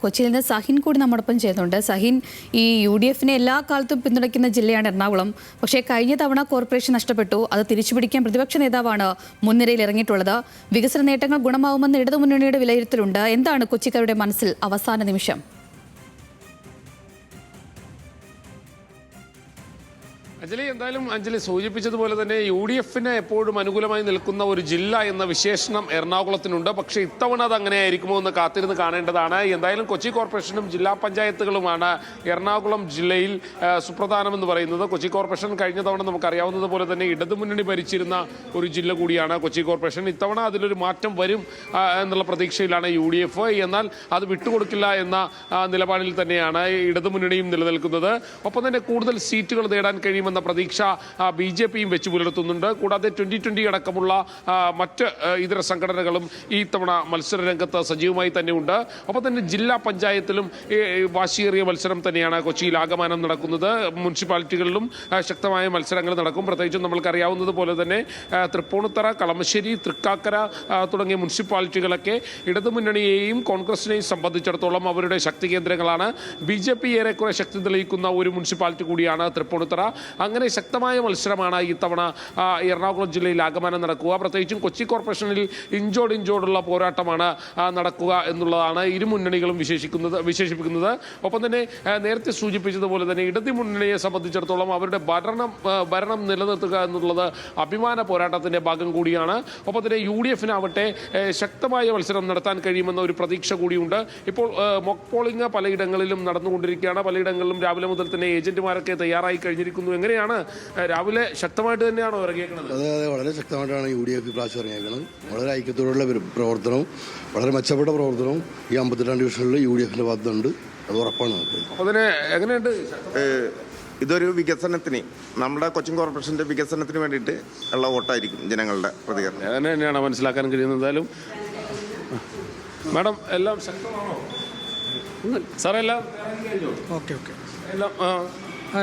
കൊച്ചിയിൽ നിന്ന് സഹിൻ കൂടി നമ്മോടൊപ്പം ചെയ്യുന്നുണ്ട്. സഹിൻ, ഈ UDFനെ എല്ലാ കാലത്തും പിന്തുണയ്ക്കുന്ന ജില്ലയാണ് എറണാകുളം. പക്ഷേ കഴിഞ്ഞ തവണ കോർപ്പറേഷൻ നഷ്ടപ്പെട്ടു. അത് തിരിച്ചുപിടിക്കാൻ പ്രതിപക്ഷ നേതാവാണ് മുൻനിരയിൽ ഇറങ്ങിയിട്ടുള്ളത്. വികസന നേട്ടങ്ങൾ ഗുണമാവുമെന്ന് ഇടതുമുന്നണിയുടെ വിലയിരുത്തലുണ്ട്. എന്താണ് കൊച്ചിക്കാരുടെ മനസ്സിൽ അവസാന നിമിഷം? അഞ്ജലി സൂചിപ്പിച്ചതുപോലെ തന്നെ UDFന് എപ്പോഴും അനുകൂലമായി നിൽക്കുന്ന ഒരു ജില്ല എന്ന വിശേഷണം എറണാകുളത്തിനുണ്ട്. പക്ഷേ ഇത്തവണ അത് അങ്ങനെ ആയിരിക്കുമോ എന്ന് കാത്തിരുന്ന് കാണേണ്ടതാണ്. എന്തായാലും കൊച്ചി കോർപ്പറേഷനും ജില്ലാ പഞ്ചായത്തുകളുമാണ് എറണാകുളം ജില്ലയിൽ സുപ്രധാനമെന്ന് പറയുന്നത്. കൊച്ചി കോർപ്പറേഷൻ കഴിഞ്ഞ തവണ നമുക്കറിയാവുന്നതുപോലെ തന്നെ ഇടതുമുന്നണി ഭരിച്ചിരുന്ന ഒരു ജില്ല കൂടിയാണ് കൊച്ചി കോർപ്പറേഷൻ. ഇത്തവണ അതിലൊരു മാറ്റം വരും എന്നുള്ള പ്രതീക്ഷയിലാണ് UDF. എന്നാൽ അത് വിട്ടുകൊടുക്കില്ല എന്ന നിലപാടിൽ തന്നെയാണ് ഇടതുമുന്നണിയും നിലനിൽക്കുന്നത്. ഒപ്പം തന്നെ കൂടുതൽ സീറ്റുകൾ നേടാൻ കഴിയുമെന്ന പ്രതീക്ഷ BJPയും വെച്ചു പുലർത്തുന്നുണ്ട്. കൂടാതെ 2020 അടക്കമുള്ള മറ്റ് ഇതര സംഘടനകളും ഈ തവണ മത്സര രംഗത്ത് സജീവമായി തന്നെയുണ്ട്. ഒപ്പം തന്നെ ജില്ലാ പഞ്ചായത്തിലും വാശിയേറിയ മത്സരം തന്നെയാണ് കൊച്ചിയിൽ ആകമാനം നടക്കുന്നത്. മുനിസിപ്പാലിറ്റികളിലും ശക്തമായ മത്സരങ്ങൾ നടക്കും. പ്രത്യേകിച്ചും നമ്മൾക്കറിയാവുന്നതുപോലെ തന്നെ തൃപ്പൂണിത്തറ, കളമശ്ശേരി, തൃക്കാക്കര തുടങ്ങിയ മുനിസിപ്പാലിറ്റികളൊക്കെ ഇടതുമുന്നണിയെയും കോൺഗ്രസിനെയും സംബന്ധിച്ചിടത്തോളം അവരുടെ ശക്തി കേന്ദ്രങ്ങളാണ്. BJP ഏറെക്കുറെ ശക്തി തെളിയിക്കുന്ന ഒരു മുനിസിപ്പാലിറ്റി കൂടിയാണ് തൃപ്പൂണിത്തറ. അങ്ങനെ ശക്തമായ മത്സരമാണ് ഇത്തവണ എറണാകുളം ജില്ലയിൽ ആഗമനം നടക്കുക. പ്രത്യേകിച്ചും കൊച്ചി കോർപ്പറേഷനിൽ ഇഞ്ചോടിഞ്ചോടുള്ള പോരാട്ടമാണ് നടക്കുക എന്നുള്ളതാണ് ഇരു മുന്നണികളും വിശേഷിപ്പിക്കുന്നത്. ഒപ്പം തന്നെ നേരത്തെ സൂചിപ്പിച്ചതുപോലെ തന്നെ ഇടതു മുന്നണിയെ സംബന്ധിച്ചിടത്തോളം അവരുടെ ഭരണം നിലനിർത്തുക എന്നുള്ളത് അഭിമാന പോരാട്ടത്തിൻ്റെ ഭാഗം കൂടിയാണ്. ഒപ്പം തന്നെ UDFനാവട്ടെ ശക്തമായ മത്സരം നടത്താൻ കഴിയുമെന്ന ഒരു പ്രതീക്ഷ കൂടിയുണ്ട്. ഇപ്പോൾ മോക്ക് പോളിംഗ് പലയിടങ്ങളിലും നടന്നുകൊണ്ടിരിക്കുകയാണ്. പലയിടങ്ങളിലും രാവിലെ മുതൽ തന്നെ ഏജന്റുമാരൊക്കെ തയ്യാറായി കഴിഞ്ഞിരിക്കുന്നു. എങ്ങനെയാണ് രാവിലെ ശക്തമായിട്ട് തന്നെയാണോ ഇറങ്ങിയേക്കുന്നത്? അതെ, വളരെ ശക്തമായിട്ടാണ് UDF പ്രാവശ്യം ഇറങ്ങിയേക്കുന്നത്. വളരെ ഐക്യത്തോടുള്ള പ്രവർത്തനവും വളരെ മെച്ചപ്പെട്ട പ്രവർത്തനവും ഈ 52 ഡിവിഷനിൽ UDFന്റെ ഭാഗത്തുണ്ട്. അത് ഉറപ്പാണ്. അപ്പോൾ തന്നെ എങ്ങനെയുണ്ട്? ഇതൊരു വികസനത്തിന്, നമ്മുടെ കൊച്ചിൻ കോർപ്പറേഷൻ്റെ വികസനത്തിന് വേണ്ടിയിട്ട് ഉള്ള വോട്ടായിരിക്കും ജനങ്ങളുടെ പ്രതികരണം. അങ്ങനെ തന്നെയാണ് മനസ്സിലാക്കാൻ കഴിയുന്നത്. എന്തായാലും മാഡം എല്ലാം ശക്തമാണോ സാറേ?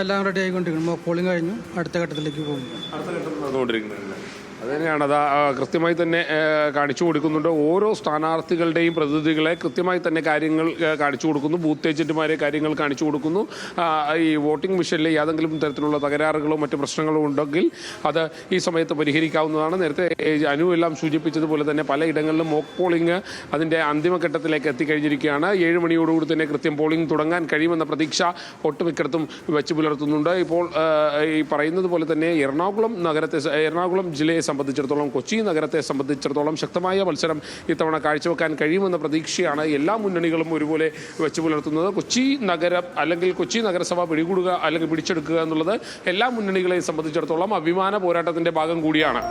എല്ലാം റെഡി ആയിക്കൊണ്ടിരിക്കുന്നു. മോക്ക് പോളിംഗ് കഴിഞ്ഞു, അടുത്ത ഘട്ടത്തിലേക്ക് പോകും. അടുത്ത ഘട്ടത്തിൽ നടന്നുകൊണ്ടിരിക്കുന്നത് അത് തന്നെയാണ്. അത് കൃത്യമായി തന്നെ കാണിച്ചു കൊടുക്കുന്നുണ്ട്. ഓരോ സ്ഥാനാർത്ഥികളുടെയും പ്രതിനിധികളെ കൃത്യമായി തന്നെ കാര്യങ്ങൾ കാണിച്ചു കൊടുക്കുന്നു. ബൂത്ത് ഏജന്റുമാരെ കാര്യങ്ങൾ കാണിച്ചു കൊടുക്കുന്നു. ഈ വോട്ടിംഗ് മെഷീനിൽ ഏതെങ്കിലും തരത്തിലുള്ള തകരാറുകളോ മറ്റു പ്രശ്നങ്ങളോ ഉണ്ടെങ്കിൽ അത് ഈ സമയത്ത് പരിഹരിക്കാവുന്നതാണ്. നേരത്തെ അനു എല്ലാം സൂചിപ്പിച്ചതുപോലെ തന്നെ പലയിടങ്ങളിലും മോക്ക് പോളിംഗ് അതിൻ്റെ അന്തിമഘട്ടത്തിലേക്ക് എത്തിക്കഴിഞ്ഞിരിക്കുകയാണ്. 7 മണിയോടുകൂടി തന്നെ കൃത്യം പോളിംഗ് തുടങ്ങാൻ കഴിയുമെന്ന പ്രതീക്ഷ ഒട്ടുമിക്കടത്തും വെച്ച് പുലർത്തുന്നുണ്ട്. ഇപ്പോൾ ഈ പറയുന്നത് പോലെ തന്നെ എറണാകുളം ജില്ലയെ സംബന്ധിച്ചിടത്തോളം, കൊച്ചി നഗരത്തെ സംബന്ധിച്ചിടത്തോളം ശക്തമായ മത്സരം ഇത്തവണ കാഴ്ചവെക്കാൻ കഴിയുമെന്ന പ്രതീക്ഷയാണ് എല്ലാ മുന്നണികളും ഒരുപോലെ വെച്ച് പുലർത്തുന്നത്. കൊച്ചി നഗരം അല്ലെങ്കിൽ കൊച്ചി നഗരസഭ പിടികൂടുക അല്ലെങ്കിൽ പിടിച്ചെടുക്കുക എന്നുള്ളത് എല്ലാ മുന്നണികളെയും സംബന്ധിച്ചിടത്തോളം അഭിമാന പോരാട്ടത്തിൻ്റെ ഭാഗം കൂടിയാണ്.